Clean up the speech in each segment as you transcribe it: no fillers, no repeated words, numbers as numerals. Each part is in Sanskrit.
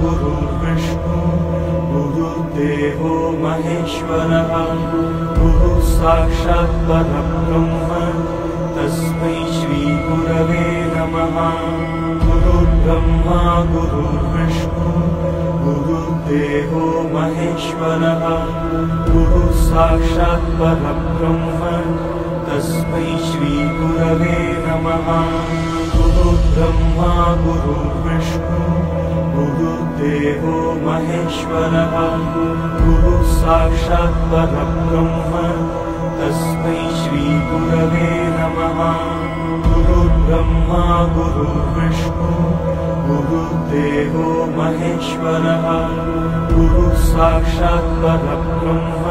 गुरुर्विष्णु गुरुर्देवो महेश्वरः गुरुः साक्षात् परब्रह्म तस्मै श्री गुरवे नमः। गुरुर्ब्रह्मा गुरुर्विष्णु गुरुर्देवो महेश्वरः गुरुः साक्षात् परब्रह्म तस्मै श्री गुरवे नमः। गुरुर्ब्रह्मा गुरुर्विष्णु गुरुर्देवो महेश्वरः गुरुः साक्षात् परब्रह्म तस्मै श्री गुरवे नमः। गुरुर्ब्रह्मा गुरुर्विष्णु गुरुर्देवो महेश्वरः गुरुः साक्षात् परब्रह्म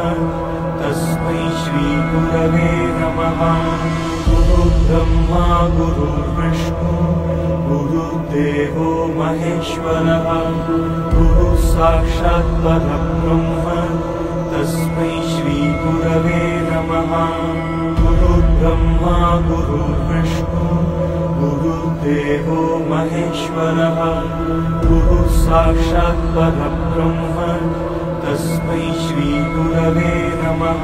तस्मै श्री गुरवे नमः। गुरुर्ब्रह्मा गुरुर्विष्णु गुरुर्देवो महेश्वरः गुरुः साक्षात् परब्रह्म तस्मै श्री गुरवे नमः। गुरुर्ब्रह्मा गुरुर्विष्णु गुरुर्देवो महेश्वरः गुरुः साक्षात् परब्रह्म तस्मै श्री गुरवे नमः।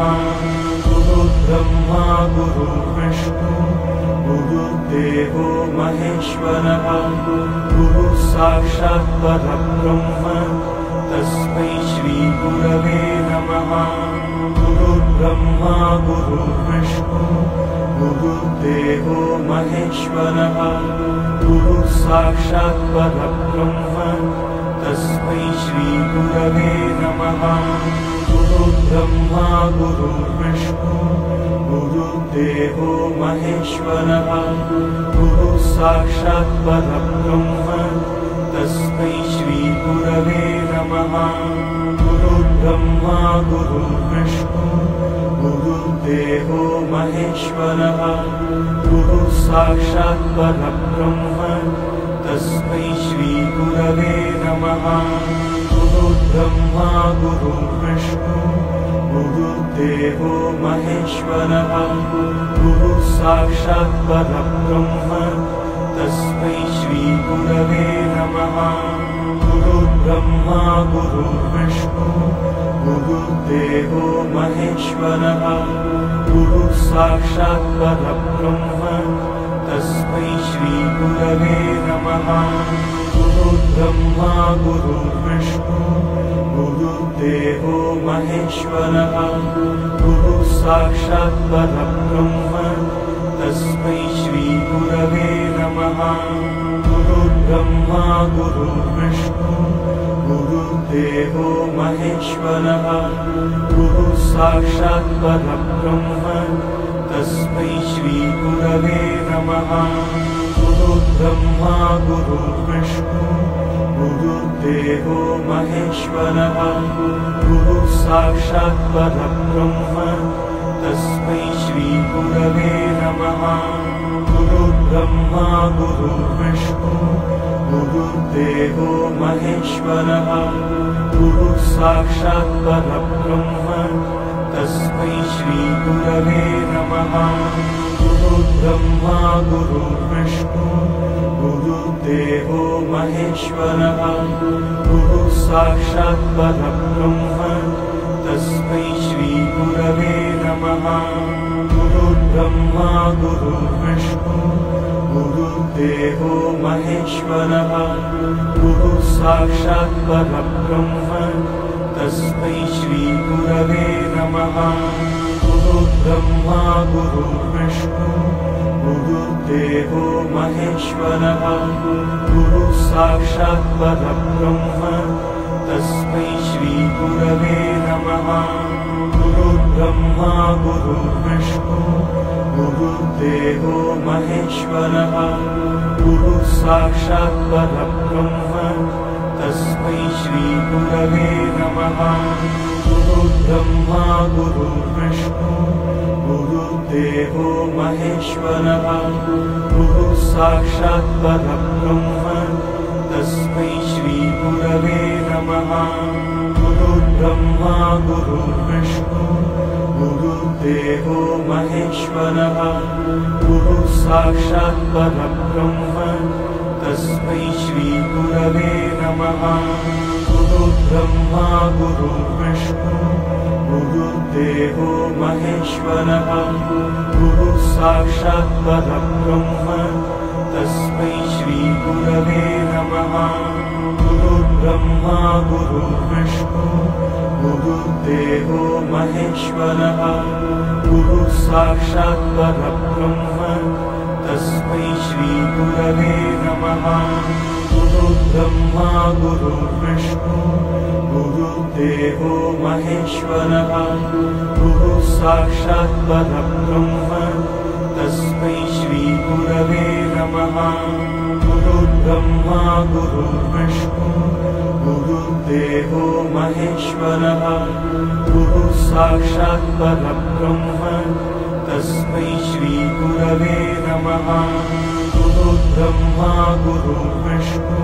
गुरुर्ब्रह्मा गुरुर्विष्णु गुरुर्देवो महेश्वरः गुरुः साक्षात् परब्रह्म तस्मै श्री गुरवे नमः। गुरुर्ब्रह्मा गुरुर्विष्णु गुरुर्देवो महेश्वरः गुरुः साक्षात् परब्रह्म तस्मै श्री गुरवे नमः। गुरुर्ब्रह्मा गुरुर्विष्णु गुरुर्देवो महेश्वरः गुरुः साक्षात् परब्रह्म तस्मै श्री गुरवे नमः। गुरुर्ब्रह्मा गुरुर्विष्णु गुरुर्देवो महेश्वरः गुरुः साक्षात् परब्रह्म तस्मै श्री गुरवे नमः। गुरुर्ब्रह्मा गुरुर्विष्णु गुरुर्देवो महेश्वरः गुरुः साक्षात् परब्रह्म तस्मै श्री गुरवे नमः। गुरुर्ब्रह्मा गुरुर्विष्णु गुरुर्देवो महेश्वरः गुरुः साक्षात् परब्रह्म तस्मै श्री गुरवे नमः। गुरुर्ब्रह्मा गुरुर्विष्णु गुरुर्देवो महेश्वरः गुरुः साक्षात् परब्रह्म तस्मै श्री गुरवे नमः। गुरुर्ब्रह्मा गुरुर्विष्णु गुरुर्देवो महेश्वरः गुरुः साक्षात् परब्रह्म तस्मै श्री गुरवे नमः। गुरुर्ब्रह्मा गुरुर्विष्णु गुरुर्देवो महेश्वरः गुरुः साक्षात् परब्रह्म तस्मै श्री गुरवे नमः। गुरुर्ब्रह्मा गुरुर्विष्णु गुरुर्देवो महेश्वरः गुरुः साक्षात् परब्रह्म तस्मै श्री गुरवे नमः। गुरुर्ब्रह्मा गुरुर्विष्णु गुरुर्देवो महेश्वरः गुरुः साक्षात् परब्रह्म तस्मै श्री गुरवे नमः। गुरुर्ब्रह्मा गुरुर्विष्णु गुरुर्देवो महेश्वरः गुरुः साक्षात् परब्रह्म तस्मै श्री गुरवे नमः। गुरुर्ब्रह्मा गुरुर्विष्णु गुरुर्देवो महेश्वरः गुरुः साक्षात् परब्रह्म तस्मै श्री गुरवे नमः। गुरुर्ब्रह्मा गुरुर्विष्णु गुरुर्देवो महेश्वरः गुरुः साक्षात् परब्रह्म तस्मै श्री श्रीगुरवे नमः। गुरुर्ब्रह्मा गुरुर्विष्णु गुरुर्देवो महेश्वरः। गुरुः साक्षात् परब्रह्म तस्मै श्रीगुरवे नमः। गुरुर्ब्रह्मा गुरुर्विष्णु गुरुर्देवो महेश्वरः। गुरुः साक्षात् परब्रह्म तस्मै श्रीगुरवे नमः। गुरुर्ब्रह्मा गुरुर्विष्णु गुरुर्देवो महेश्वरः। गुरुः साक्षात् परब्रह्म तस्मै श्रीगुरवे नमः। गुरुर्ब्रह्मा गुरुर्विष्णु गुरुर्देवो महेश्वरः। गुरुः साक्षात् परब्रह्म तस्मै श्रीगुरवे नमः। गुरुर्ब्रह्मा गुरुर्विष्णु गुरुर्देवो महेश्वरः। गुरुः साक्षात् परब्रह्म तस्मै श्रीगुरवे नमः। गुरुर्ब्रह्मा गुरुर्विष्णु गुरुर्देवो महेश्वरः। गुरुः साक्षात् परब्रह्म तस्मै श्रीगुरवे नमः। गुरुर्ब्रह्मा गुरुर्विष्णु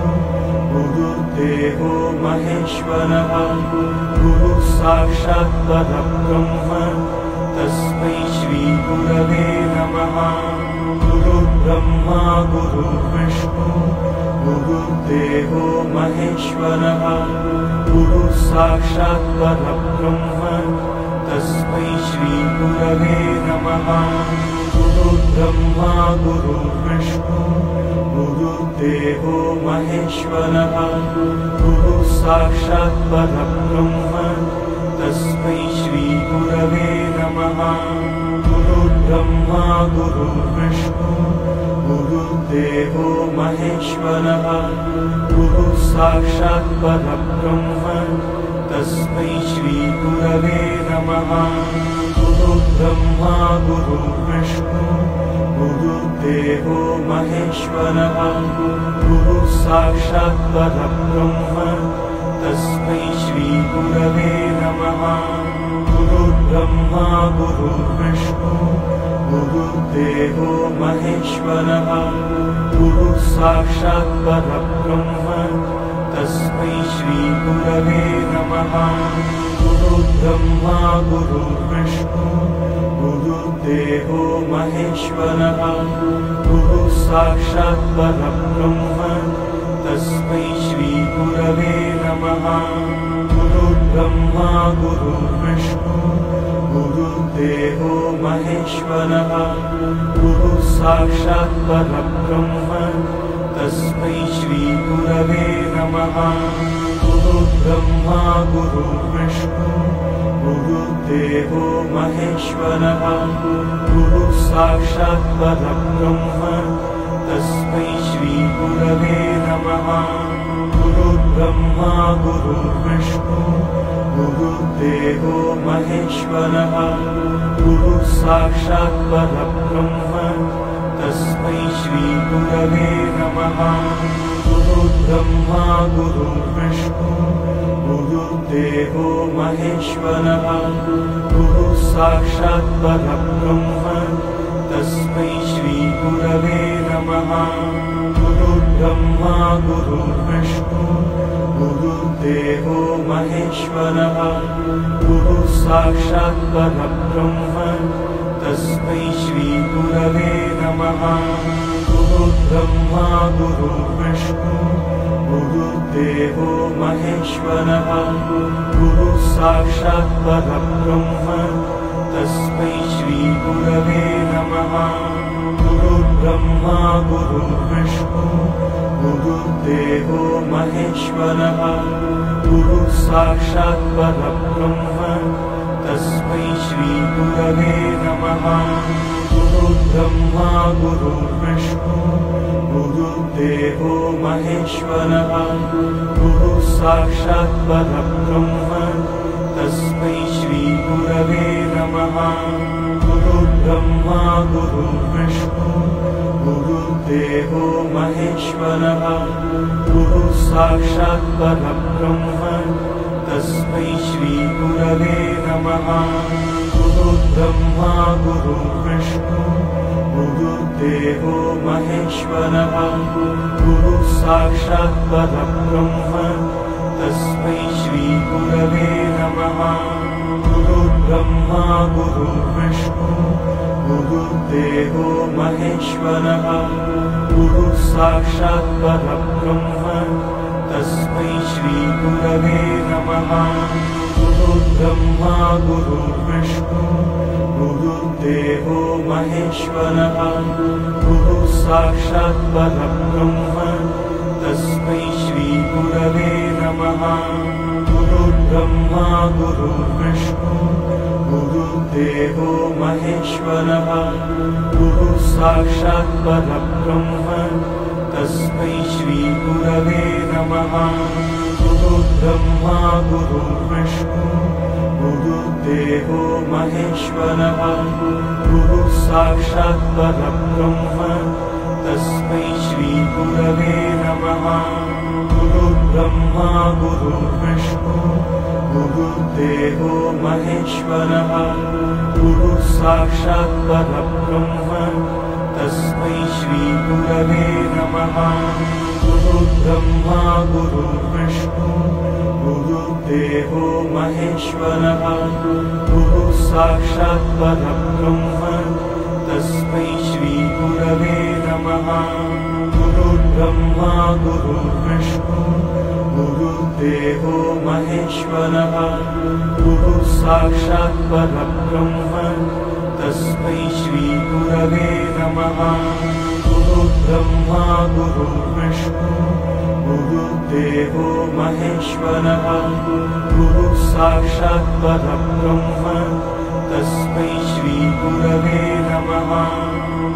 गुरुर्देवो महेश्वरः। गुरुः साक्षात् परब्रह्म तस्मै श्रीगुरवे नमः। गुरुर्ब्रह्मा गुरुर्विष्णु गुरुर्देवो महेश्वरः। गुरुः साक्षात् परब्रह्म तस्मै श्रीगुरवे नमः। गुरुर्ब्रह्मा गुरुर्विष्णु गुरुर्देवो महेश्वरः। गुरुः साक्षात् परब्रह्म तस्मै श्रीगुरवे नमः। गुरुर्ब्रह्मा गुरुर्विष्णु गुरुर्देवो महेश्वरः। गुरुः साक्षात् परब्रह्म तस्मै श्रीगुरवे नमः। गुरुर्ब्रह्मा गुरुर्विष्णु गुरुर्देवो महेश्वरः। गुरुः साक्षात् परब्रह्म तस्मै श्रीगुरवे नमः। गुरुर्ब्रह्मा गुरुर्विष्णु गुरुर्देवो महेश्वरः। गुरुः साक्षात् परब्रह्म तस्मै श्रीगुरवे नमः। गुरुर्ब्रह्मा गुरुर्विष्णु गुरुर्देवो महेश्वरः। गुरुः साक्षात् परब्रह्म तस्मै श्रीगुरवे नमः। गुरुर्ब्रह्मा गुरुर्विष्णु गुरुर्देवो महेश्वरः। गुरुः साक्षात् परब्रह्म तस्मै श्रीगुरवे नमः। गुरुर्ब्रह्मा गुरुर्विष्णु गुरुर्देवो महेश्वरः। गुरुः साक्षात् परब्रह्म तस्मै श्रीगुरवे नमः। गुरुर्ब्रह्मा गुरुर्विष्णु गुरुर्देवो महेश्वरः। गुरुः साक्षात् परब्रह्म तस्मै श्रीगुरवे नमः। गुरुर्ब्रह्मा गुरुर्विष्णु गुरुर्देवो महेश्वरः। गुरुः साक्षात् परब्रह्म तस्मै श्रीगुरवे नमः। गुरुर्ब्रह्मा गुरुर्विष्णु गुरुर्देवो महेश्वरः। गुरुः साक्षात् परब्रह्म तस्मै श्रीगुरवे नमः। गुरुर्ब्रह्मा गुरुर्विष्णु गुरुर्देवो महेश्वरः। गुरुः साक्षात् परब्रह्म तस्मै श्रीगुरवे नमः। गुरुर्ब्रह्मा गुरुर्विष्णु गुरुर्देवो महेश्वरः। गुरुः साक्षात् परब्रह्म तस्मै श्रीगुरवे नमः। गुरुर्ब्रह्मा गुरुर्विष्णु गुरुर्देवो महेश्वरः। गुरुः साक्षात् परब्रह्म तस्मै श्रीगुरवे नमः। गुरुर्ब्रह्मा गुरुर्विष्णु गुरुर्देवो गुरुर्देवो महेश्वरः गुरुः साक्षात् परब्रह्म तस्मै श्रीगुरवे नमः गुरुर्ब्रह्मा गुरुर्विष्णु गुरुर्देवो महेश्वरः गुरुः साक्षात् परब्रह्म तस्मै श्रीगुरवे नमः गुरुर्ब्रह्मा गुरुर्विष्णु गुरुर्देवो महेश्वरः गुरुः साक्षात् परब्रह्म तस्मै श्रीगुरवे नमः गुरुर्ब्रह्मा गुरुर्विष्णु गुरुर्देवो महेश्वरः गुरुः साक्षात् परब्रह्म तस्मै श्रीगुरवे नमः गुरुर्ब्रह्मा गुरुर्विष्णु गुरुर्देवो महेश्वरः गुरुः साक्षात् परब्रह्म तस्मै श्रीगुरवे नमः गुरुर्ब्रह्मा गुरुर्विष्णु गुरुर्देवो महेश्वरः गुरुः साक्षात् परब्रह्म तस्मै श्रीगुरवे नमः गुरुर्ब्रह्मा गुरुर्विष्णु गुरुर्देवो महेश्वरः गुरुः साक्षात् परब्रह्म तस्मै श्रीगुरवे नमः गुरुर्ब्रह्मा गुरुर्विष्णु गुरुर्देवो महेश्वरः गुरुः साक्षात् परब्रह्म तस्मै श्रीगुरवे नमः गुरुर्ब्रह्मा गुरुर्विष्णु गुरुर्देवो महेश्वरः गुरुः साक्षात् परब्रह्म तस्मै श्रीगुरवे नमः गुरुर्ब्रह्मा गुरुर्विष्णु गुरुर्देवो महेश्वरः गुरुः साक्षात् परब्रह्म तस्मै श्रीगुरवे नमः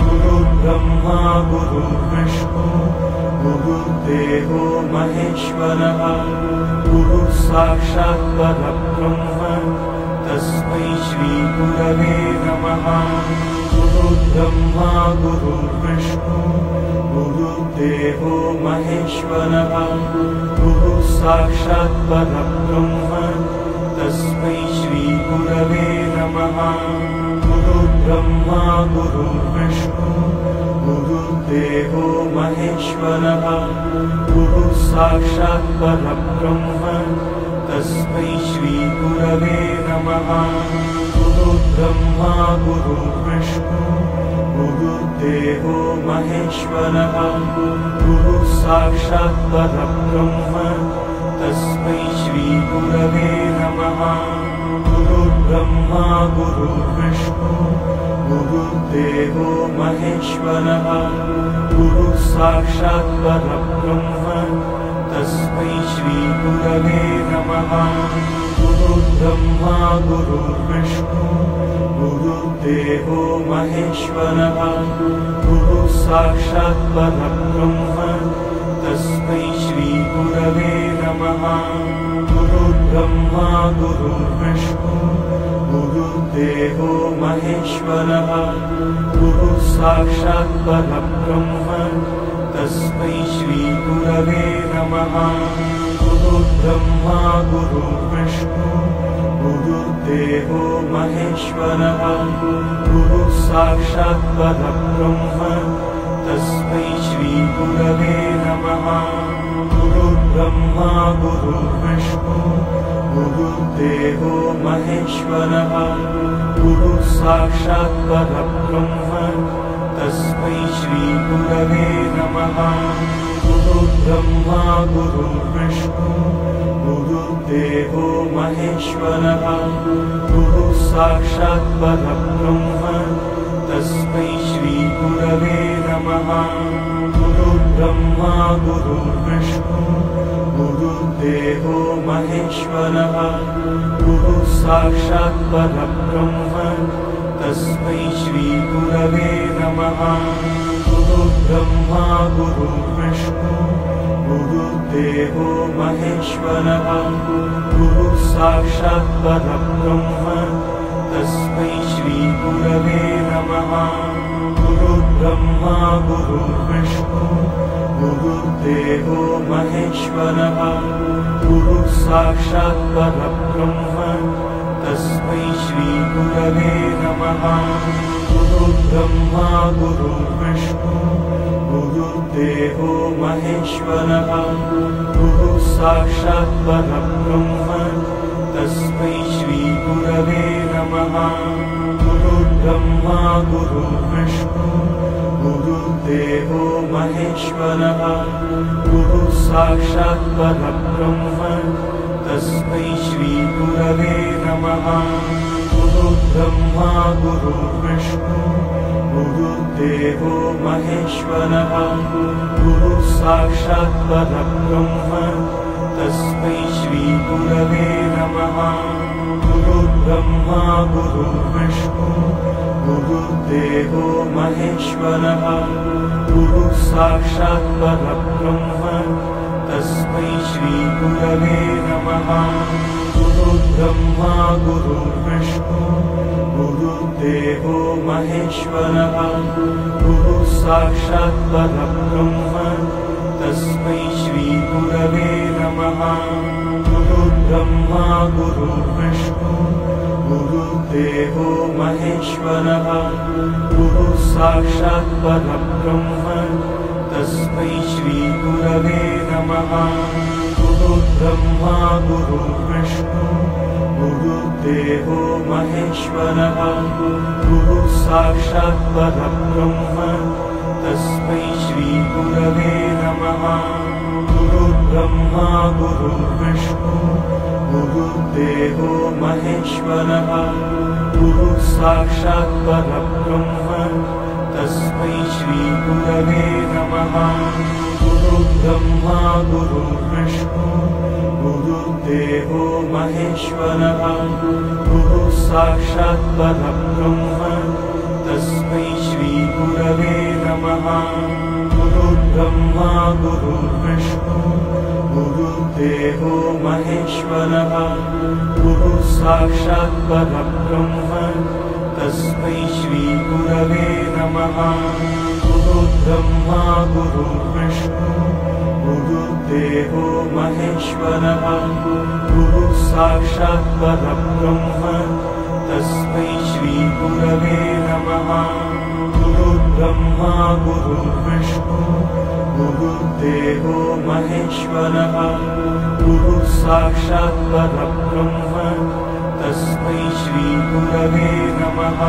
गुरुर्ब्रह्मा गुरुर्विष्णु गुरुर्देवो महेश्वरः गुरुः साक्षात् परब्रह्म तस्मै श्रीगुरवे नमः गुरुर्ब्रह्मा गुरुर्विष्णु गुरुर्देवो महेश्वरः गुरुः साक्षात् परब्रह्म तस्मै श्रीगुरवे नमः गुरुर्ब्रह्मा गुरुर्विष्णु गुरुर्देवो महेश्वरः गुरुः साक्षात् परब्रह्म तस्मै श्रीगुरवे नमः गुरुर्ब्रह्मा गुरुर्विष्णु गुरुर्देवो महेश्वरः गुरुः साक्षात् परब्रह्म तस्मै श्रीगुरवे नमः गुरुर्ब्रह्मा गुरुर्विष्णु गुरुर्देवो महेश्वरः गुरुः साक्षात् परब्रह्म तस्मै श्रीगुरवे नमः गुरुर्ब्रह्मा गुरुर्विष्णु गुरुर्देवो महेश्वरः गुरुः साक्षात् परब्रह्म तस्मै श्रीगुरवे नमः गुरुर्ब्रह्मा गुरुर्विष्णु गुरुर्देवो महेश्वरः गुरुः साक्षात् परब्रह्म तस्मै श्रीगुरवे नमः गुरुर्ब्रह्मा गुरुर्विष्णु गुरुर्देवो महेश्वरः गुरुः साक्षात् परब्रह्म तस्मै श्रीगुरवे नमः गुरुर्ब्रह्मा गुरुर्विष्णु गुरुर्देवो महेश्वरः गुरुः साक्षात् परब्रह्म तस्मै श्रीगुरवे नमः गुरुर्ब्रह्मा गुरुर्विष्णु गुरुर्देवो महेश्वरः गुरुः साक्षात् परब्रह्म तस्मै श्रीगुरवे नमः गुरुर्ब्रह्मा गुरुर्विष्णु गुरुर्देवो महेश्वरः गुरुः साक्षात् परब्रह्म तस्मै श्रीगुरवे नमः गुरुर्ब्रह्मा गुरुर्विष्णु गुरुर्देवो महेश्वरः गुरुः साक्षात् परब्रह्म तस्मै श्रीगुरवे नमः गुरुर्ब्रह्मा गुरुर्विष्णु गुरुर्देवो महेश्वरः गुरुः साक्षात् परब्रह्म तस्मै श्रीगुरवे नमः। गुरुर्ब्रह्मा गुरुर्विष्णु गुरुर्देवो महेश्वरः गुरुः साक्षात् परब्रह्म तस्मै श्रीगुरवे नमः। गुरुर्ब्रह्मा गुरुर्विष्णु गुरुर्देवो महेश्वरः गुरुः साक्षात् परब्रह्म तस्मै श्रीगुरवे नमः। गुरुर्ब्रह्मा गुरुर्विष्णु गुरुर्देवो महेश्वरः गुरुः साक्षात् परब्रह्म तस्मै श्रीगुरवे नमः। गुरुर्ब्रह्मा गुरुर्विष्णु गुरुर्देवो महेश्वरः गुरुः साक्षात् परब्रह्म तस्मै श्रीगुरवे नमः। गुरुर्ब्रह्मा गुरुर्विष्णु गुरुर्देवो महेश्वरः गुरुः साक्षात् परब्रह्म तस्मै श्रीगुरवे नमः। गुरुर्ब्रह्मा गुरुर्विष्णु गुरुर्देवो महेश्वरः गुरुः साक्षात् परब्रह्म तस्मै श्रीगुरवे नमः। गुरुर्ब्रह्मा गुरुर्विष्णु गुरुर्देवो महेश्वरः गुरुः साक्षात् परब्रह्म तस्मै श्रीगुरवे नमः। गुरुर्ब्रह्मा गुरुर्विष्णु गुरुर्देवो महेश्वरः गुरुः साक्षात् परब्रह्म तस्मै श्रीगुरवे नमः। गुरुर्ब्रह्मा गुरुर्विष्णु गुरुर्देवो महेश्वरः गुरुः साक्षात् परब्रह्म तस्मै श्रीगुरवे नमः। गुरुर्ब्रह्मा गुरुर्विष्णु गुरुर्देवो महेश्वरः गुरुः साक्षात् परब्रह्म तस्मै श्रीगुरवे नमः। गुरुर्ब्रह्मा गुरुर्विष्णु गुरुर्देवो महेश्वरः गुरुः साक्षात् परब्रह्म तस्मै श्रीगुरवे नमः। गुरुर्ब्रह्मा गुरुर्विष्णु गुरुर्देवो महेश्वरः गुरुः साक्षात् परब्रह्म तस्मै श्रीगुरवे नमः।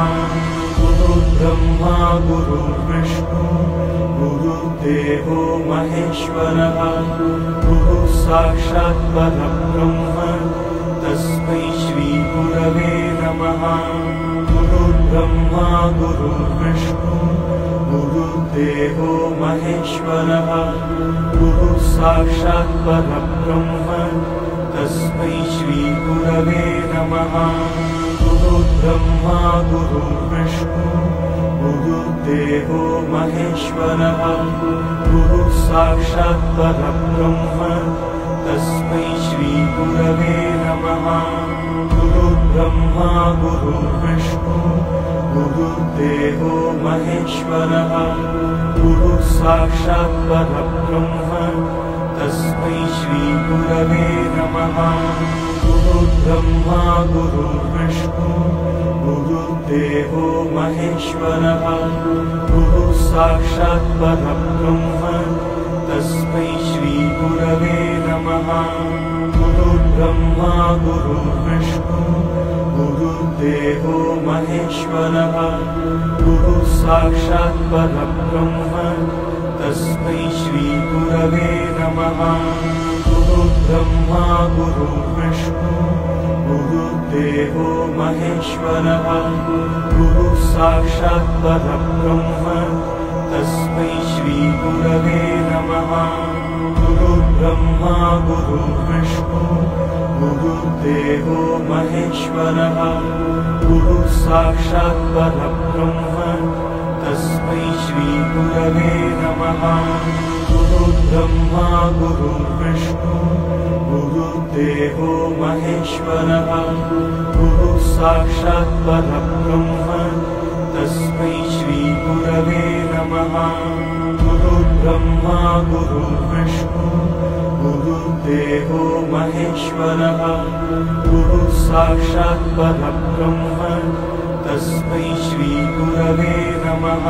गुरुर्ब्रह्मा गुरुर्विष्णु गुरुर्देवो महेश्वरः गुरुः साक्षात् परब्रह्म तस्मै श्रीगुरवे नमः। गुरुर्ब्रह्मा गुरुर्विष्णु गुरुर्देवो महेश्वरः गुरुः साक्षात् परब्रह्म तस्मै श्रीगुरवे नमः। गुरुर्ब्रह्मा गुरुर्विष्णु गुरुर्देवो महेश्वरः गुरुः साक्षात् परब्रह्म तस्मै श्रीगुरवे नमः। गुरुर्ब्रह्मा गुरुर्विष्णु गुरुर्देवो महेश्वरः गुरुः साक्षात् परब्रह्म तस्मै श्रीगुरवे नमः। गुरुर्ब्रह्मा गुरुर्विष्णु गुरुर्देवो महेश्वरः गुरुः साक्षात् परब्रह्म तस्मै श्रीगुरवे नमः। गुरुर्ब्रह्मा गुरुर्विष्णु गुरुर्देवो महेश्वरः गुरुः साक्षात् परब्रह्म तस्मै श्रीगुरवे नमः। गुरुर्ब्रह्मा गुरुर्विष्णु गुरुर्देवो महेश्वरः गुरुः साक्षात् परब्रह्म तस्मै श्रीगुरवे नमः। गुरुर्ब्रह्मा गुरुर्विष्णु गुरुर्देवो महेश्वरः गुरुः साक्षात् परब्रह्म तस्मै श्रीगुरवे नमः। गुरुर्ब्रह्मा गुरुर्विष्णु गुरुर्देवो महेश्वरः गुरुः साक्षात् परब्रह्म तस्मै श्रीगुरवे नमः। गुरुर्ब्रह्मा गुरुर्विष्णु गुरुर्देवो महेश्वरः गुरुः साक्षात् परब्रह्म तस्मै श्रीगुरवे नमः।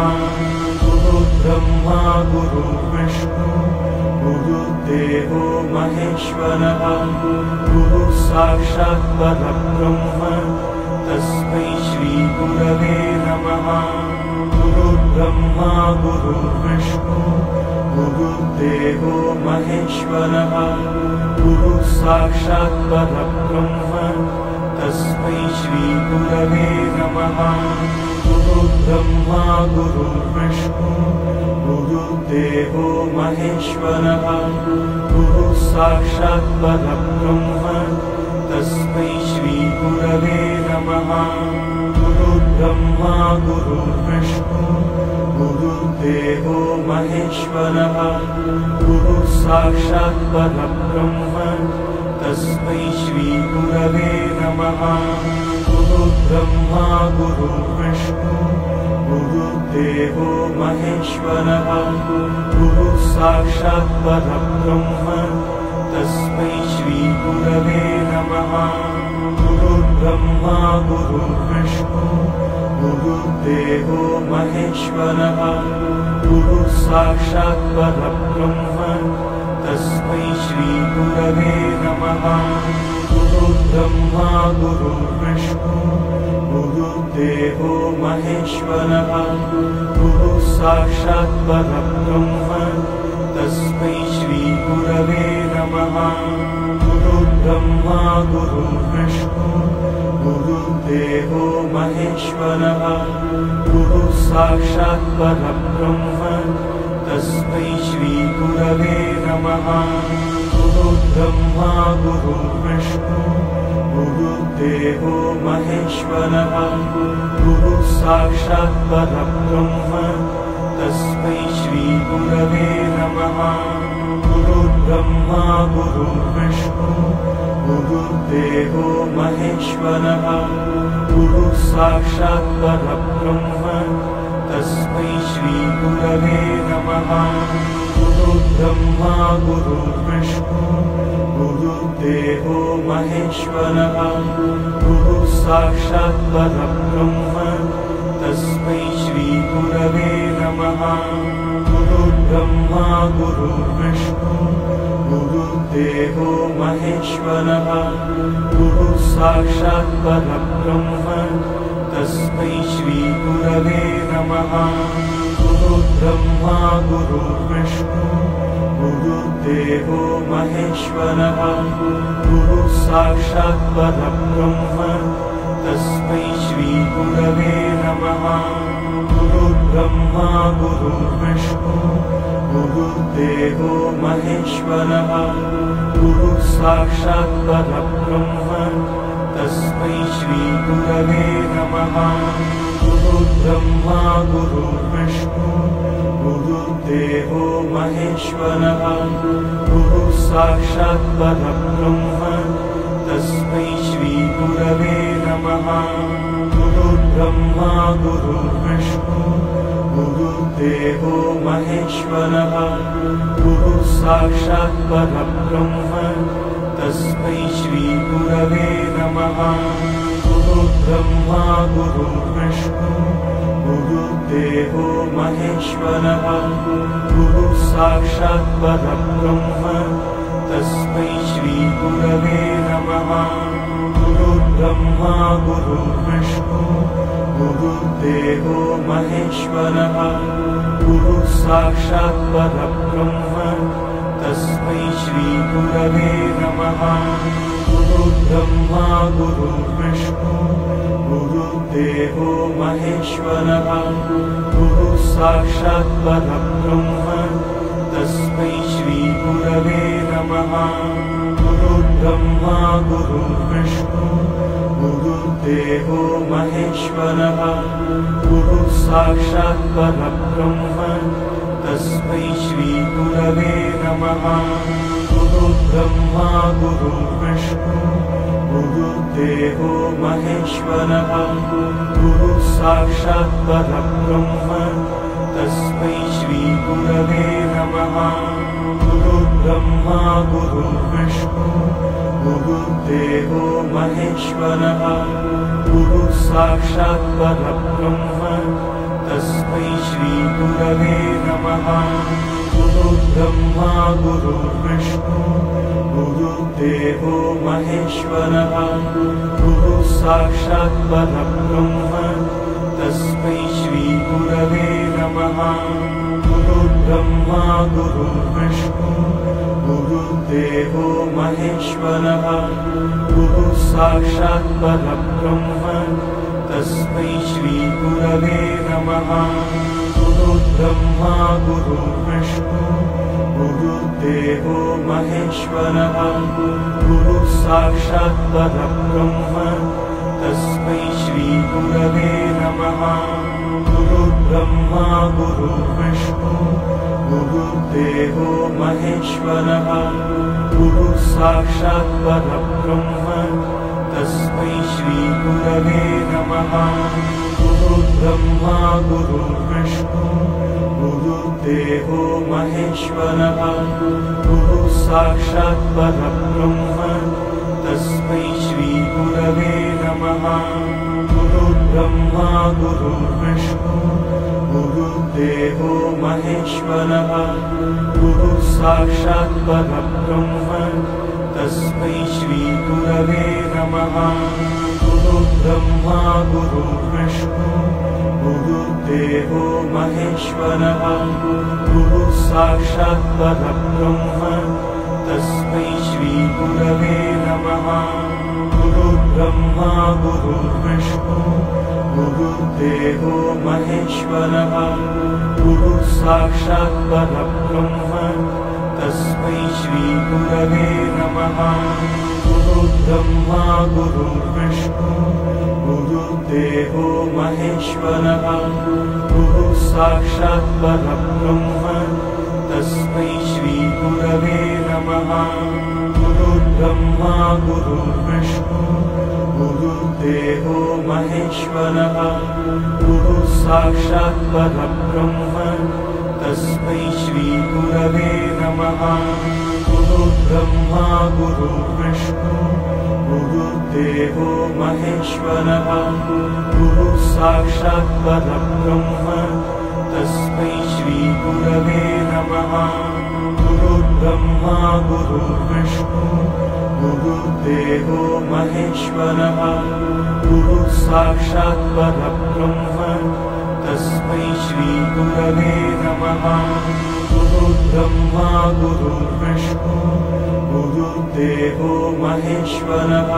गुरुर्ब्रह्मा गुरुर्विष्णु गुरुर्देवो महेश्वरः गुरुः साक्षात् परब्रह्म तस्मै श्रीगुरवे नमः। गुरुर्ब्रह्मा गुरुर्विष्णु गुरुर्देवो महेश्वरः गुरुः साक्षात् परब्रह्म तस्मै श्रीगुरवे नमः। गुरुर्ब्रह्मा गुरुर्विष्णु गुरुर्देवो महेश्वरः गुरुः साक्षात् परब्रह्म तस्मै श्रीगुरवे नमः। गुरुर्ब्रह्मा गुरुर्विष्णु गुरुर्देवो महेश्वरः गुरुः साक्षात् परब्रह्म तस्मै श्रीगुरवे नमः। गुरुर्ब्रह्मा गुरुर्विष्णु गुरुर्देवो महेश्वरः गुरुः साक्षात् परब्रह्म तस्मै श्रीगुरवे नमः। गुरुर्ब्रह्मा गुरुर्विष्णु गुरुर्देवो महेश्वरः गुरुः साक्षात् परब्रह्म तस्मै श्रीगुरवे नमः। गुरुर्ब्रह्मा गुरुर्विष्णु गुरुर्देवो महेश्वरः गुरुः साक्षात् परब्रह्म तस्मै श्रीगुरवे नमः। गुरुर्ब्रह्मा गुरुर्विष्णु गुरुर्देवो महेश्वरः गुरुः साक्षात् परब्रह्म तस्मै श्रीगुरवे नमः। गुरुर्ब्रह्मा गुरुर्विष्णु गुरुर्देवो महेश्वरः गुरुः साक्षात् परब्रह्म तस्मै श्रीगुरवे नमः। गुरुर्ब्रह्मा गुरुर्विष्णु गुरुर्देवो महेश्वरः गुरुः साक्षात् परब्रह्म तस्मै श्रीगुरवे नमः। गुरुर्ब्रह्मा गुरुर्विष्णु गुरुर्देवो महेश्वरः गुरुः साक्षात् परब्रह्म तस्मै श्रीगुरवे नमः। गुरुर्ब्रह्मा गुरुर्विष्णु गुरुर्देवो महेश्वरः गुरुः साक्षात् परब्रह्म तस्मै श्रीगुरवे नमः। गुरुर्ब्रह्मा गुरुर्विष्णु गुरुर्देवो महेश्वरः गुरुः साक्षात् परब्रह्म तस्मै श्रीगुरवे नमः। गुरुर्ब्रह्मा गुरुर्विष्णु गुरुर्देवो महेश्वरः गुरुः साक्षात् परब्रह्म तस्मै श्रीगुरवे नमः। गुरुर्ब्रह्मा गुरुर्विष्णु गुरुर्देवो महेश्वरः गुरुः साक्षात् परब्रह्म तस्मै श्रीगुरवे नमः। गुरुर्ब्रह्मा गुरुर्विष्णु गुरुर्देवो महेश्वरः गुरुः साक्षात् परब्रह्म तस्मै श्रीगुरवे नमः। गुरुर्ब्रह्मा गुरुर्विष्णु गुरुर्देवो महेश्वरः गुरुः साक्षात् परब्रह्म तस्मै श्रीगुरवे नमः। गुरुर्ब्रह्मा गुरुर्विष्णु गुरुर्देवो महेश्वरः गुरुः साक्षात् परब्रह्म तस्मै श्रीगुरवे नमः। गुरुर्ब्रह्मा गुरुर्विष्णु गुरुर्देवो महेश्वरः गुरुः साक्षात् परब्रह्म तस्मै श्रीगुरवे नमः। गुरुर्ब्रह्मा गुरुर्विष्णु गुरुर्देवो महेश्वरः गुरुः साक्षात् परब्रह्म तस्मै श्रीगुरवे नमः। गुरुर्ब्रह्मा गुरुर्विष्णु गुरुर्देवो महेश्वरः गुरुः साक्षात् परब्रह्म तस्मै श्रीगुरवे नमः। गुरुर्ब्रह्मा गुरुर्विष्णु गुरुर्देवो महेश्वरः गुरुः साक्षात् परब्रह्म तस्मै श्रीगुरवे नमः गुरुर्ब्रह्मा गुरुर्विष्णु गुरुर्देवो महेश्वरः गुरुः साक्षात् परब्रह्म तस्मै श्रीगुरवे नमः गुरुर्ब्रह्मा गुरुर्विष्णु गुरुर्देवो महेश्वरः गुरुः साक्षात् परब्रह्म तस्मै श्रीगुरवे नमः गुरुर्ब्रह्मा गुरुर्विष्णु गुरुर्देवो महेश्वरः गुरुः साक्षात् परब्रह्म तस्मै श्रीगुरवे नमः गुरुर्ब्रह्मा गुरुर्विष्णु गुरुर्देवो महेश्वरः गुरुः साक्षात् परब्रह्म तस्मै श्रीगुरवे नमः गुरुर्ब्रह्मा गुरुर्विष्णु गुरुर्देवो महेश्वरः गुरुः साक्षात् परब्रह्म तस्मै श्रीगुरवे नमः गुरुर्ब्रह्मा गुरुर्विष्णु गुरुर्देवो महेश्वरः गुरुः साक्षात् परब्रह्म तस्मै श्रीगुरवे नमः गुरुर्ब्रह्मा गुरुर्विष्णु गुरुर्देवो महेश्वरः गुरुः साक्षात् परब्रह्म तस्मै श्रीगुरवे नमः गुरुर्ब्रह्मा गुरुर्विष्णु गुरुर्देवो महेश्वरः गुरुः साक्षात् परब्रह्म तस्मै श्रीगुरवे नमः गुरुर्ब्रह्मा गुरुर्विष्णु गुरुर्देवो महेश्वरः गुरुः साक्षात् परब्रह्म तस्मै श्रीगुरवे नमः गुरुर्ब्रह्मा गुरुर्विष्णु गुरुर्देवो महेश्वरः गुरुः साक्षात् परब्रह्म तस्मै श्रीगुरवे नमः गुरुर्ब्रह्मा गुरुर्विष्णु गुरुर्देवो महेश्वरः गुरुः साक्षात् परब्रह्म तस्मै श्रीगुरवे नमः गुरुर्ब्रह्मा गुरुर्विष्णु गुरुर्देवो महेश्वरः गुरुः साक्षात् परब्रह्म तस्मै श्रीगुरवे नमः गुरुर्ब्रह्मा गुरुर्विष्णु गुरुर्देवो महेश्वरः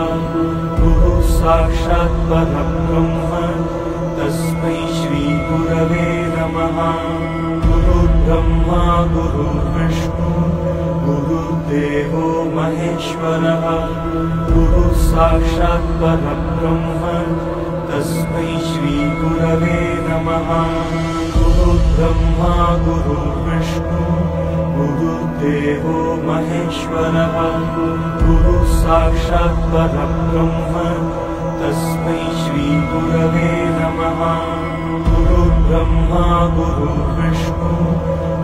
गुरुः साक्षात् परब्रह्म तस्मै श्रीगुरवे नमः गुरुर्ब्रह्मा गुरुर्विष्णु गुरुर्देवो महेश्वरः गुरुः साक्षात् परब्रह्म तस्मै श्रीगुरवे नमः गुरुर्ब्रह्मा गुरुर्विष्णु गुरुर्देवो महेश्वरः गुरुः साक्षात् परब्रह्म तस्मै श्रीगुरवे नमः गुरुर्ब्रह्मा गुरुर्विष्णु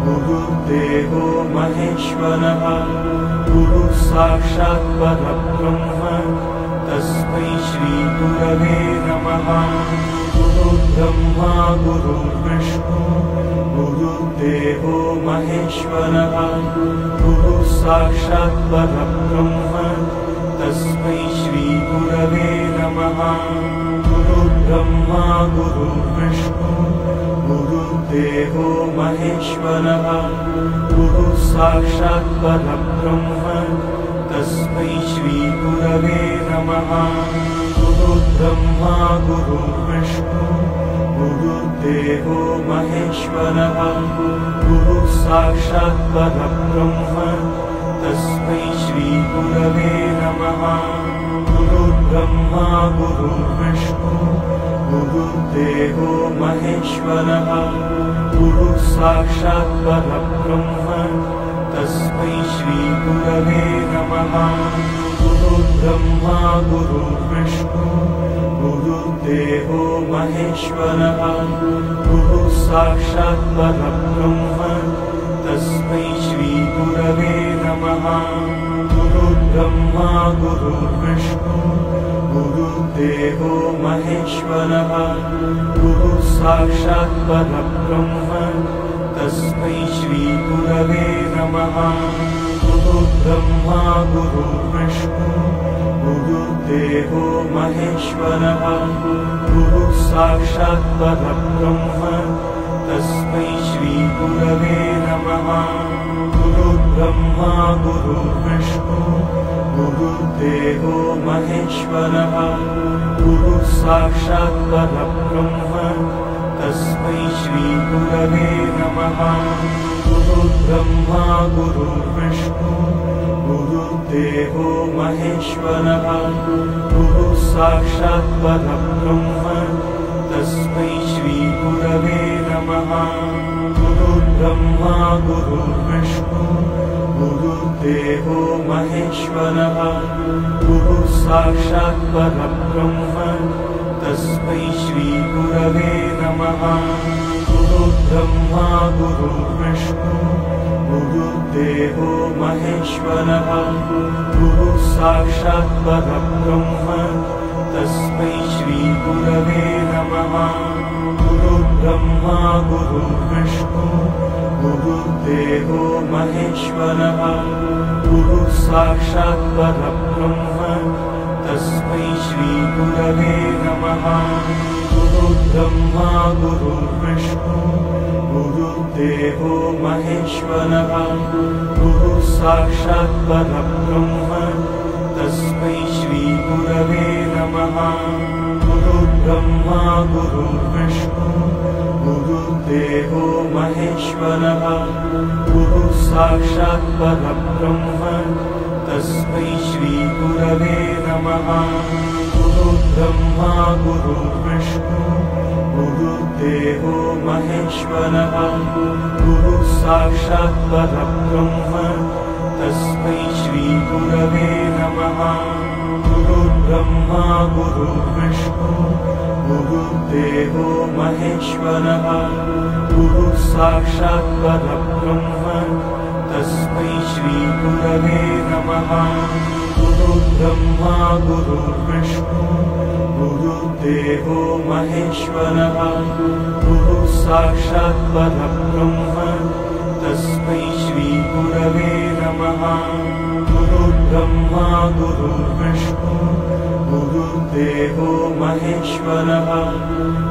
गुरुर्देवो महेश्वरः गुरुः साक्षात् परब्रह्म तस्मै श्रीगुरवे नमः गुरुर्ब्रह्मा गुरुर्विष्णु गुरुर्देवो महेश्वरः गुरुः साक्षात् परब्रह्म तस्मै श्रीगुरवे नमः गुरुर्ब्रह्मा गुरुर्विष्णु गुरुर्देवो महेश्वरः गुरुः साक्षात् परब्रह्म तस्मै श्रीगुरवे नमः गुरुर्ब्रह्मा गुरुर्विष्णु गुरुर्देवो महेश्वरः गुरुः साक्षात् परब्रह्म तस्मै श्रीगुरवे नमः गुरुर्ब्रह्मा गुरुर्विष्णु गुरुर्देवो महेश्वरः गुरुः साक्षात् परब्रह्म तस्मै श्रीगुरवे नमः गुरुर्ब्रह्मा गुरुर्विष्णु गुरुर्देवो महेश्वरः गुरुः साक्षात् परब्रह्म तस्मै गुरुर्ब्रह्मा गुरुर्विष्णु गुरुर्देवो महेश्वरः गुरुः साक्षात् परब्रह्म तस्मै श्रीगुरवे नमः गुरुर्ब्रह्मा गुरुर्विष्णु गुरुर्देवो महेश्वरः गुरुः साक्षात् परब्रह्म तस्मै श्रीगुरवे नमः गुरुर्ब्रह्मा गुरुर्विष्णु गुरुर्देवो महेश्वरः गुरुः साक्षात् परब्रह्म तस्मै श्रीगुरवे नमः गुरुर्ब्रह्मा गुरुर्विष्णु गुरुर्देवो महेश्वरः गुरुः साक्षात् परब्रह्म तस्मै श्रीगुरवे नमः गुरुर्ब्रह्मा गुरुर्विष्णु गुरुर्देवो महेश्वरः गुरुः साक्षात् परब्रह्म तस्मै श्रीगुरवे नमः गुरुर्ब्रह्मा गुरुर्विष्णु गुरुर्देवो महेश्वरः गुरुः साक्षात् परब्रह्म तस्मै श्रीगुरवे नमः गुरुर्ब्रह्मा गुरुर्विष्णु गुरुर्देवो महेश्वरः गुरुः साक्षात् परब्रह्म तस्मै श्रीगुरवे नमः गुरुर्ब्रह्मा गुरुर्विष्णु गुरुर्देवो महेश्वरः गुरुः साक्षात् परब्रह्म तस्मै श्रीगुरवे नमः गुरुर्ब्रह्मा गुरुर्विष्णु गुरुर्देवो महेश्वरः गुरुः साक्षात् परब्रह्म तस्मै श्रीगुरवे नमः गुरुर्ब्रह्मा गुरुर्विष्णु गुरुर्देवो महेश्वरः गुरुः साक्षात् परब्रह्म तस्मै श्रीगुरवे नमः गुरुर्ब्रह्मा गुरुर्विष्णु गुरुर्देवो महेश्वरः गुरुः साक्षात् परब्रह्म तस्मै श्रीगुरवे नमः गुरुर्ब्रह्मा गुरुर्विष्णु गुरुर्देवो महेश्वरः गुरुः साक्षात् परब्रह्म तस्मै श्रीगुरवे नमः गुरुर्ब्रह्मा गुरुर्विष्णु गुरुर्देवो महेश्वरः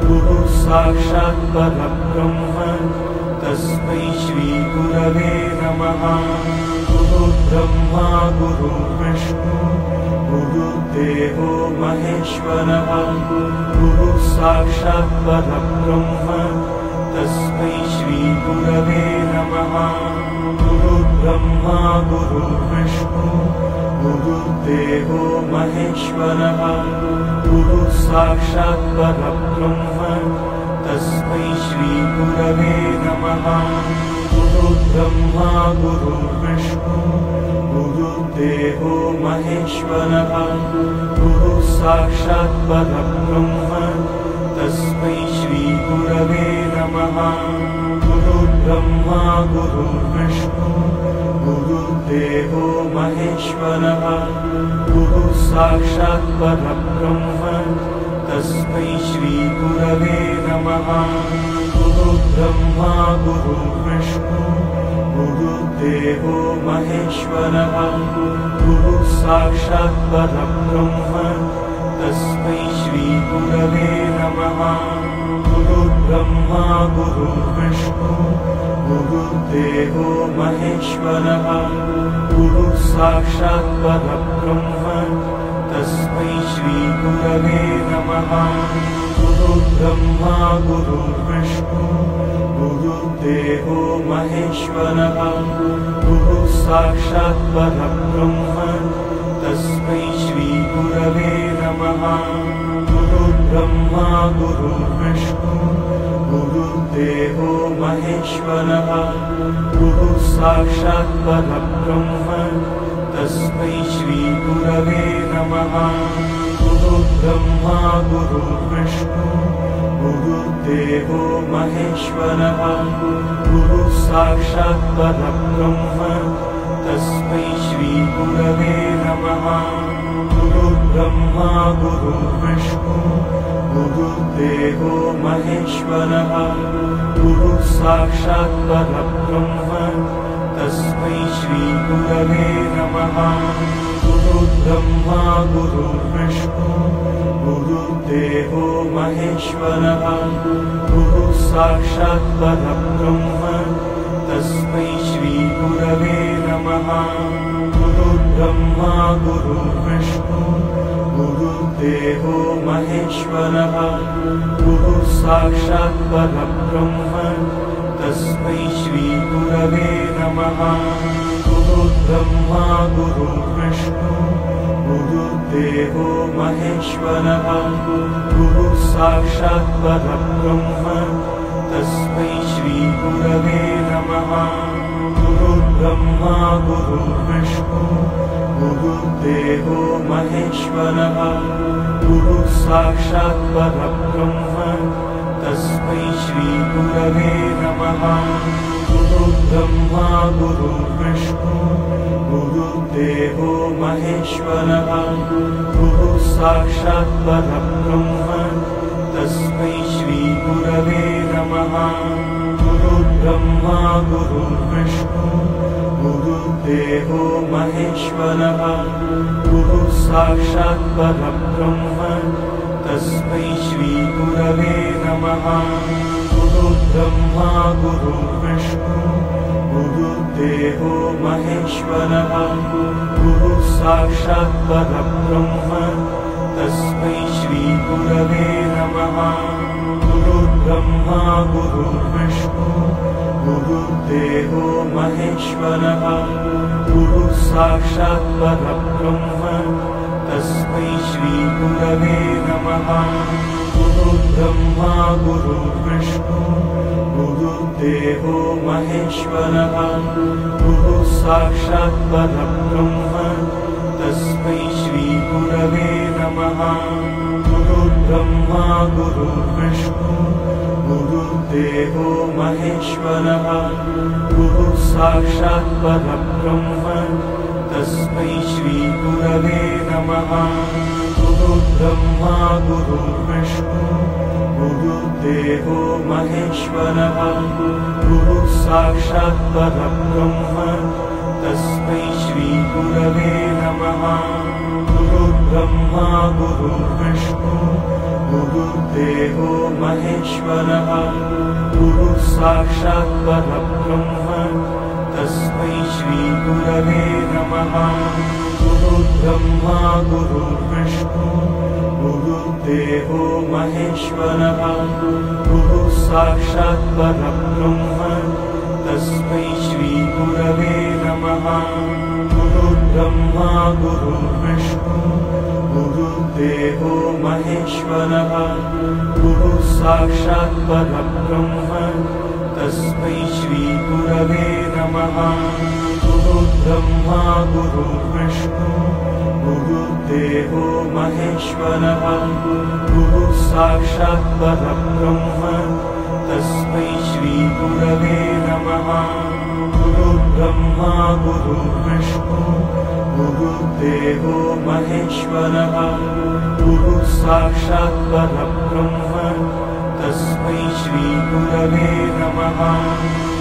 गुरुः साक्षात् परब्रह्म तस्मै श्रीगुरवे नमः गुरुर्ब्रह्मा गुरुर्विष्णु गुरुर्देवो महेश्वरः गुरुः साक्षात् परब्रह्म तस्मै श्रीगुरवे नमः गुरुर्ब्रह्मा गुरुर्विष्णु गुरुर्देवो महेश्वरः गुरुः साक्षात् परब्रह्म तस्मै श्रीगुरवे नमः गुरुर्ब्रह्मा गुरुर्विष्णु गुरुर्देवो महेश्वरः गुरुः साक्षात् परब्रह्म तस्मै श्रीगुरवे नमः गुरुर्ब्रह्मा गुरुर्विष्णु गुरुर्देवो महेश्वरः गुरुः साक्षात् परब्रह्म तस्मै श्रीगुरवे नमः गुरुर्ब्रह्मा गुरुर्विष्णु गुरुर्देवो महेश्वरः गुरुः साक्षात् परब्रह्म तस्मै श्रीगुरवे नमः गुरुर्ब्रह्मा गुरुर्विष्णु गुरुर्देवो महेश्वरः गुरुः साक्षात् परब्रह्म तस्मै श्रीगुरवे नमः गुरुर्ब्रह्मा गुरुर्विष्णु गुरुर्देवो महेश्वरः गुरुः साक्षात् परब्रह्म तस्मै श्रीगुरवे नमः गुरुर्ब्रह्मा गुरुर्विष्णु गुरुर्देवो महेश्वरः गुरुः साक्षात् परब्रह्म तस्मै श्रीगुरवे नमः गुरुर्ब्रह्मा गुरुर्विष्णु गुरुर्देवो महेश्वरः गुरुः साक्षात् परब्रह्म तस्मै श्रीगुरवे नमः। गुरुर्ब्रह्मा गुरुर्विष्णु गुरुर्देवो महेश्वरः। गुरुः साक्षात् परब्रह्म तस्मै श्रीगुरवे नमः। गुरुर्ब्रह्मा गुरुर्विष्णु गुरुर्देवो महेश्वरः। गुरुः साक्षात् परब्रह्म तस्मै श्रीगुरवे नमः। गुरुर्ब्रह्मा गुरुर्विष्णु गुरुर्देवो महेश्वरः। गुरुः साक्षात् परब्रह्म तस्मै श्रीगुरवे नमः। गुरुर्ब्रह्मा गुरुर्विष्णु गुरुर्देवो महेश्वरः। गुरुः साक्षात् परब्रह्म तस्मै श्रीगुरवे नमः। गुरुर्ब्रह्मा गुरुर्विष्णु गुरुर्देवो महेश्वरः। गुरुः साक्षात् परब्रह्म तस्मै श्रीगुरवे नमः। गुरुर्ब्रह्मा गुरुर्विष्णु गुरुर्देवो महेश्वरः। गुरुः साक्षात् परब्रह्म तस्मै श्रीगुरवे नमः। गुरुर्ब्रह्मा गुरुर्विष्णु गुरुर्देवो महेश्वरः। गुरुः साक्षात् परब्रह्म तस्मै श्रीगुरवे नमः। गुरुर्ब्रह्मा गुरुर्विष्णु गुरुर्देवो महेश्वरः। गुरुः साक्षात् परब्रह्म तस्मै श्रीगुरवे नमः। गुरुर्ब्रह्मा गुरुर्विष्णु गुरुर्देवो महेश्वरः। गुरुः साक्षात् परब्रह्म तस्मै श्रीगुरवे नमः। गुरुर्ब्रह्मा गुरुर्विष्णु गुरुर्देवो महेश्वरः। गुरुः साक्षात् परब्रह्म तस्मै श्रीगुरवे नमः। गुरुर्ब्रह्मा गुरुर्विष्णु गुरुर्देवो महेश्वरः। गुरुः साक्षात् परब्रह्म तस्मै श्रीगुरवे नमः। गुरुर्ब्रह्मा गुरुर्विष्णु गुरुर्देवो महेश्वरः। गुरुः साक्षात् परब्रह्म तस्मै श्रीगुरवे नमः। गुरुर्ब्रह्मा गुरुर्विष्णु गुरुर्देवो महेश्वरः। गुरुः साक्षात् परब्रह्म तस्मै श्रीगुरवे नमः। गुरुर्ब्रह्मा गुरुर्विष्णु गुरुर्देवो महेश्वरः। गुरुः साक्षात् परब्रह्म तस्मै श्रीगुरवे नमः। गुरुर्ब्रह्मा गुरुर्विष्णु गुरुर्देवो महेश्वरः। गुरुः साक्षात् परब्रह्म तस्मै श्रीगुरवे नमः। गुरुर्ब्रह्मा गुरुर्विष्णु गुरुर्देवो महेश्वरः। गुरुः साक्षात् परब्रह्म तस्मै श्रीगुरवे नमः। गुरुर्ब्रह्मा गुरुर्विष्णु गुरुर्देवो महेश्वरः। गुरुः साक्षात् परब्रह्म तस्मै श्रीगुरवे नमः।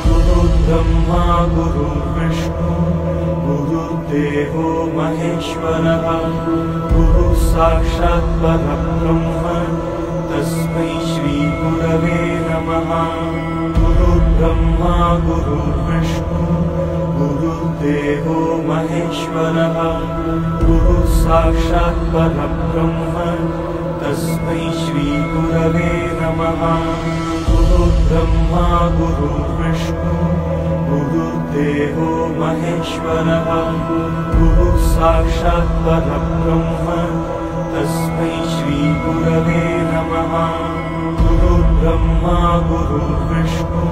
गुरुर्ब्रह्मा गुरुर्विष्णु गुरुर्देवो महेश्वरः। गुरुः साक्षात् परब्रह्म तस्मै श्रीगुरवे नमः। गुरुर्ब्रह्मा गुरुर्विष्णु गुरुर्देवो महेश्वरः। गुरुः साक्षात् परब्रह्म तस्मै श्रीगुरवे नमः। गुरुर्ब्रह्मा गुरुर्विष्णु गुरुर्देवो महेश्वरः। गुरुः साक्षात् परब्रह्म तस्मै श्रीगुरवे नमः। गुरुर्ब्रह्मा गुरुर्विष्णु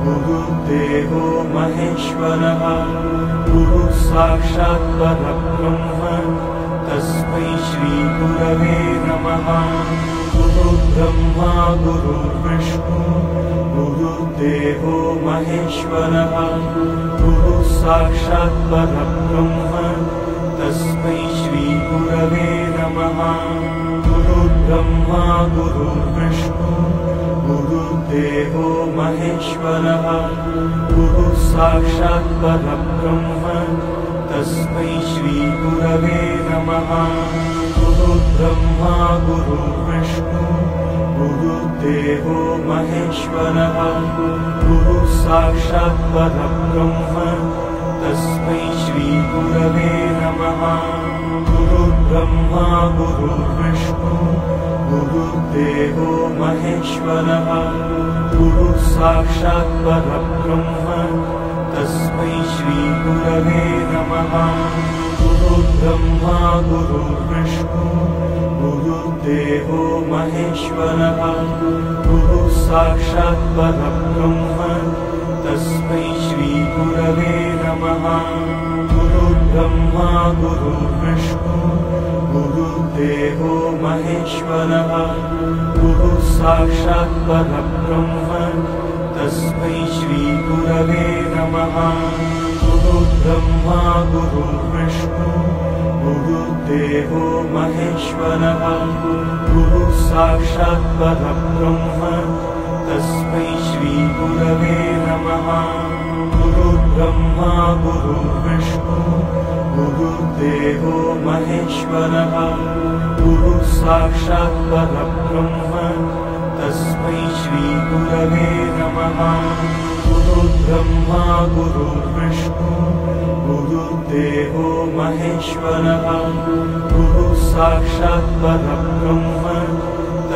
गुरुर्देवो महेश्वरः। गुरुः साक्षात् परब्रह्म तस्मै श्रीगुरवे नमः। गुरुर्ब्रह्मा गुरुर्विष्णु गुरुर्देवो महेश्वरः। गुरुः साक्षात् परब्रह्म श्रीगुरवे नमः। गुरुर्ब्रह्मा गुरुर्विष्णु गुरुर्देवो महेश्वरः गुरुः साक्षात् परब्रह्म तस्मै श्रीगुरवे नमः। गुरुर्ब्रह्मा गुरुर्विष्णु गुरुर्देवो महेश्वरः गुरुः साक्षात् परब्रह्म तस्मै श्रीगुरवे नमः। गुरुर्ब्रह्मा गुरुर्विष्णु गुरुर्देवो महेश्वरः गुरुः साक्षात् परब्रह्म तस्मै श्रीगुरवे नमः। गुरुर्ब्रह्मा गुरुर्विष्णु गुरुर्देवो महेश्वरः गुरुः साक्षात् परब्रह्म तस्मै श्रीगुरवे नमः। गुरुर्ब्रह्मा गुरुर्विष्णु गुरुर्देवो महेश्वरः गुरुः साक्षात् परब्रह्म तस्मै श्रीगुरवे नमः। गुरुर्ब्रह्मा गुरुर्विष्णु गुरुर्देवो महेश्वरः गुरुः साक्षात् परब्रह्म तस्मै श्रीगुरवे नमः। गुरुर्ब्रह्मा गुरुर्विष्णु गुरुर्देवो महेश्वरः गुरुः साक्षात् परब्रह्म तस्मै श्रीगुरवे नमः। गुरुर्ब्रह्मा गुरुर्विष्णु गुरुर्देवो महेश्वरः गुरुः साक्षात् परब्रह्म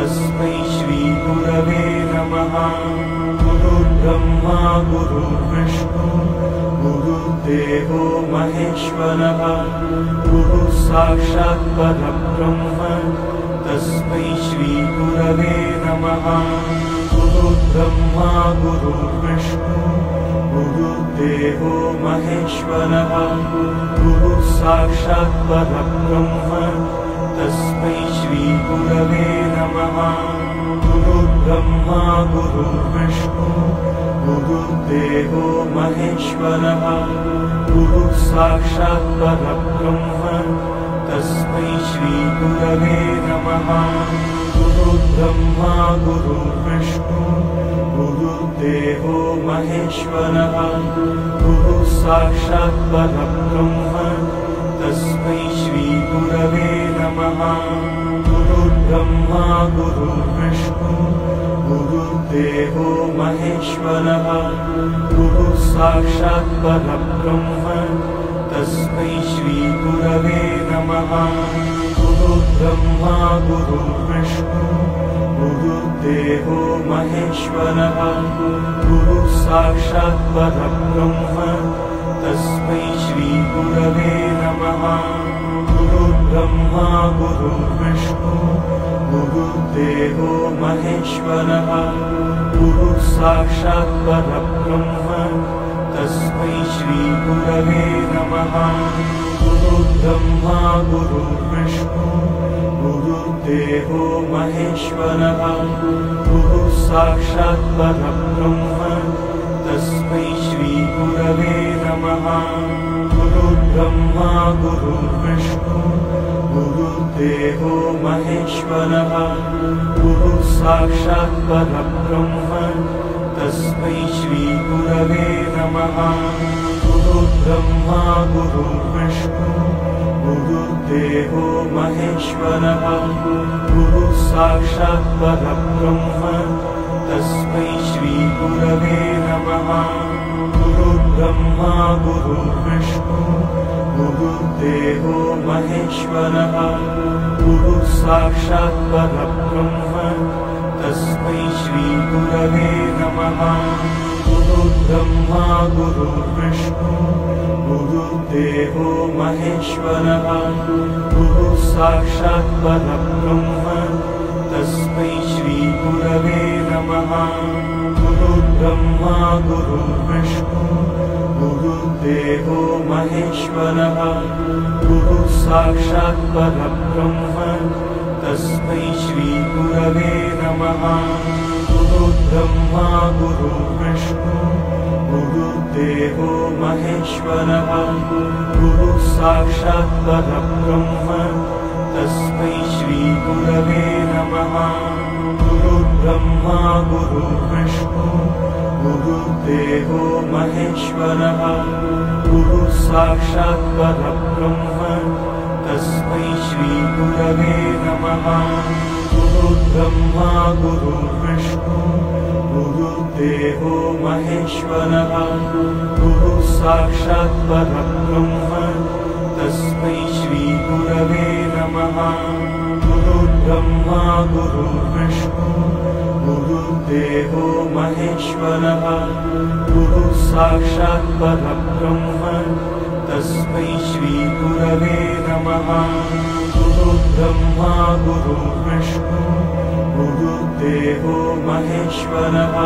तस्मै श्रीगुरवे नमः। गुरुर्ब्रह्मा गुरुर्विष्णु गुरुर्देवो महेश्वरः गुरुः साक्षात् परब्रह्म तस्मै श्रीगुरवे नमः। गुरुर्ब्रह्मा गुरुर्विष्णु गुरुर्देवो महेश्वरः गुरुः साक्षात् परब्रह्म तस्मै श्रीगुरवे नमः। गुरुर्ब्रह्मा गुरुर्विष्णु गुरुर्देवो महेश्वरः गुरुः साक्षात् परब्रह्म तस्मै श्रीगुरवे नमः। गुरुर्ब्रह्मा गुरुर्विष्णु गुरुर्देवो महेश्वरः गुरुः साक्षात् परब्रह्म तस्मै श्रीगुरवे नमः। गुरुर्ब्रह्मा गुरुर्विष्णु गुरुर्देवो महेश्वरः गुरुः साक्षात् परब्रह्म तस्मै श्रीगुरवे नमः। गुरुर्ब्रह्मा गुरुर्विष्णु गुरुर्देवो महेश्वरः गुरुः साक्षात् परब्रह्म तस्मै श्रीगुरवे नमः। गुरुर्ब्रह्मा गुरुर्विष्णु गुरुर्देवो महेश्वरः गुरुः साक्षात् परब्रह्म तस्मै श्रीगुरवे नमः। गुरुर्ब्रह्मा गुरुर्विष्णु गुरुर्देवो महेश्वरः गुरुः साक्षात् परब्रह्म तस्मै श्रीगुरवे नमः। गुरुर्ब्रह्मा गुरुर्विष्णु गुरुर्देवो महेश्वरः गुरुः साक्षात् परब्रह्म तस्मै श्रीगुरवे नमः। गुरुर्ब्रह्मा गुरुर्विष्णु गुरुर्देवो महेश्वरः गुरुः साक्षात् परब्रह्म तस्मै श्रीगुरवे नमः। गुरुर्ब्रह्मा गुरुर्विष्णु गुरुर्देवो महेश्वरः गुरुः साक्षात् परब्रह्म तस्मै श्रीगुरवे नमः। गुरुर्ब्रह्मा गुरुर्विष्णु गुरुर्देवो महेश्वरः गुरुः साक्षात् परब्रह्म तस्मै श्रीगुरवे नमः। गुरुर्ब्रह्मा गुरुर्विष्णु गुरुर्देवो महेश्वरः गुरुः साक्षात् परब्रह्म तस्मै श्रीगुरवे नमः। गुरुर्ब्रह्मा गुरुर्विष्णु गुरुर्देवो महेश्वरः गुरुः साक्षात् परब्रह्म श्रीगुरवे नमः। गुरुर्ब्रह्मा गुरुर्विष्णु गुरुर्देवो महेश्वरः। गुरुः साक्षात् परब्रह्म तस्मै श्रीगुरवे नमः। गुरुर्ब्रह्मा गुरुर्विष्णु गुरुर्देवो महेश्वरः। गुरुः साक्षात् परब्रह्म तस्मै श्रीगुरवे नमः। गुरुर्ब्रह्मा गुरुर्विष्णु गुरुर्देवो महेश्वरः। गुरुः साक्षात् परब्रह्म तस्मै श्रीगुरवे नमः। गुरुर्ब्रह्मा गुरुर्विष्णु गुरुर्देवो महेश्वरः।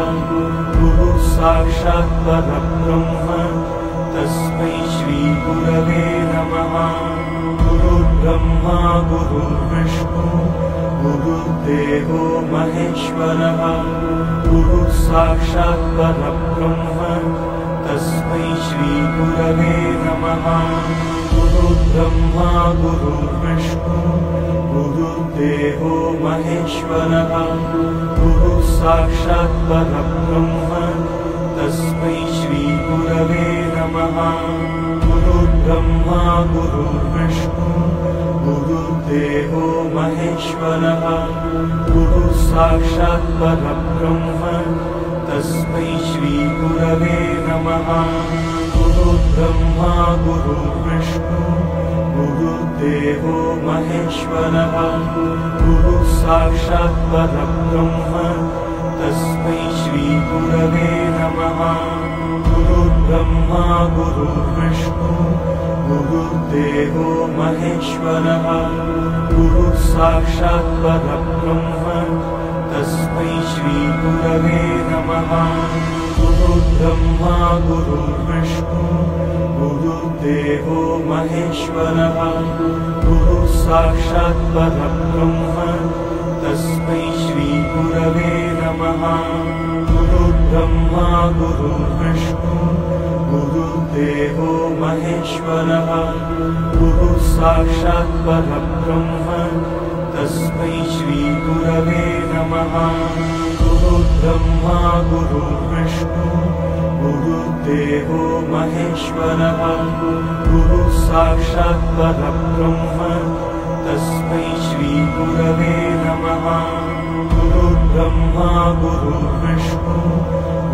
गुरुः साक्षात् परब्रह्म तस्मै श्रीगुरवे नमः। गुरुर्ब्रह्मा गुरुर्विष्णु गुरुर्देवो महेश्वरः। गुरुः साक्षात् परब्रह्म तस्मै श्रीगुरवे नमः। गुरुर्ब्रह्मा गुरुर्विष्णु गुरुर्देवो महेश्वरः। गुरुः साक्षात् परब्रह्म तस्मै श्रीगुरवे नमः। गुरुर्ब्रह्मा गुरुर्विष्णु गुरुर्देवो महेश्वरः। गुरुः साक्षात् परब्रह्म तस्मै श्रीगुरवे नमः। गुरुर्ब्रह्मा गुरुर्विष्णु गुरुर्देवो महेश्वरः। गुरुः साक्षात् परब्रह्म तस्मै श्रीगुरवे नमः। गुरुर्ब्रह्मा गुरुर्विष्णु गुरुर्देवो महेश्वरः। गुरुः साक्षात् परब्रह्म तस्मै श्रीगुरवे नमः। गुरुर्ब्रह्मा गुरुर्विष्णु गुरुर्देवो महेश्वरः। गुरुः साक्षात् परब्रह्म तस्मै श्रीगुरवे नमः। गुरुर्ब्रह्मा गुरुर्विष्णु गुरुर्देवो महेश्वरः। गुरुः साक्षात् परब्रह्म तस्मै श्रीगुरवे नमः। गुरुर्ब्रह्मा गुरुर्विष्णु गुरुर्देवो महेश्वरः। गुरुः साक्षात् परब्रह्म तस्मै श्रीगुरवे नमः। गुरुर्ब्रह्मा गुरुर्विष्णु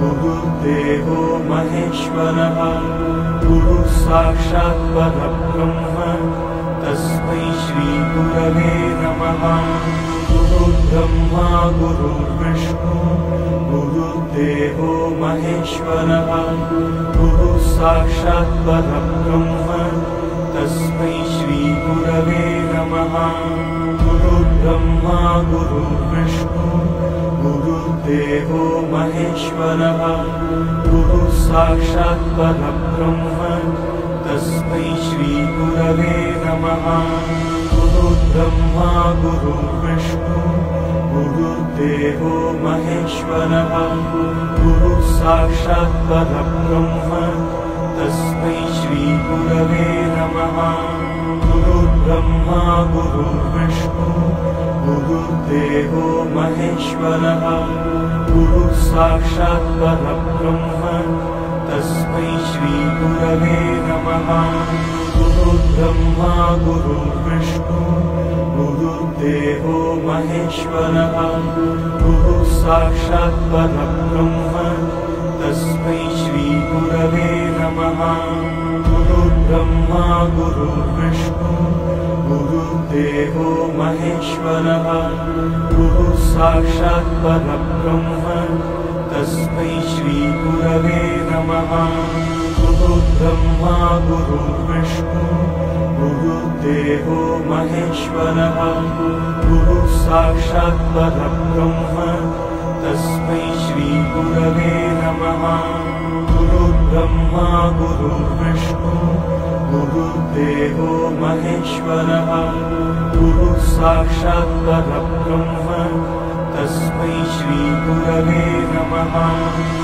गुरुर्देवो महेश्वरः। गुरुः साक्षात् परब्रह्म तस्मै श्रीगुरवे नमः। गुरुर्ब्रह्मा गुरुर्विष्णु गुरुर्देवो महेश्वरः। गुरुः साक्षात् परब्रह्म तस्मै श्रीगुरवे नमः। गुरुर्ब्रह्मा गुरुर्विष्णु गुरुर्देवो महेश्वरः। गुरुः साक्षात् परब्रह्म तस्मै श्रीगुरवे नमः। गुरुर्ब्रह्मा गुरुर्विष्णु गुरुर्देवो महेश्वरः। गुरुः साक्षात् परब्रह्म तस्मै श्रीगुरवे नमः। गुरुर्ब्रह्मा गुरुर्विष्णु गुरुर्देवो महेश्वरः। गुरुः साक्षात् परब्रह्म तस्मै श्रीगुरवे नमः। गुरुर्ब्रह्मा गुरुर्विष्णु गुरुर्देवो महेश्वरः। गुरुः साक्षात् परब्रह्म तस्मै श्रीगुरवे नमः। गुरुर्ब्रह्मा गुरुर्विष्णु गुरुर्देवो महेश्वरः। गुरुः साक्षात् परब्रह्म तस्मै श्रीगुरवे नमः। गुरुर्ब्रह्मा गुरुर्विष्णु गुरुर्देवो महेश्वरः। गुरुः साक्षात् परब्रह्म तस्मै श्रीगुरवे नमः। गुरुर्ब्रह्मा गुरुर्विष्णु गुरुर्देवो महेश्वरः। गुरुः साक्षात् परब्रह्म तस्मै श्रीगुरवे नमः।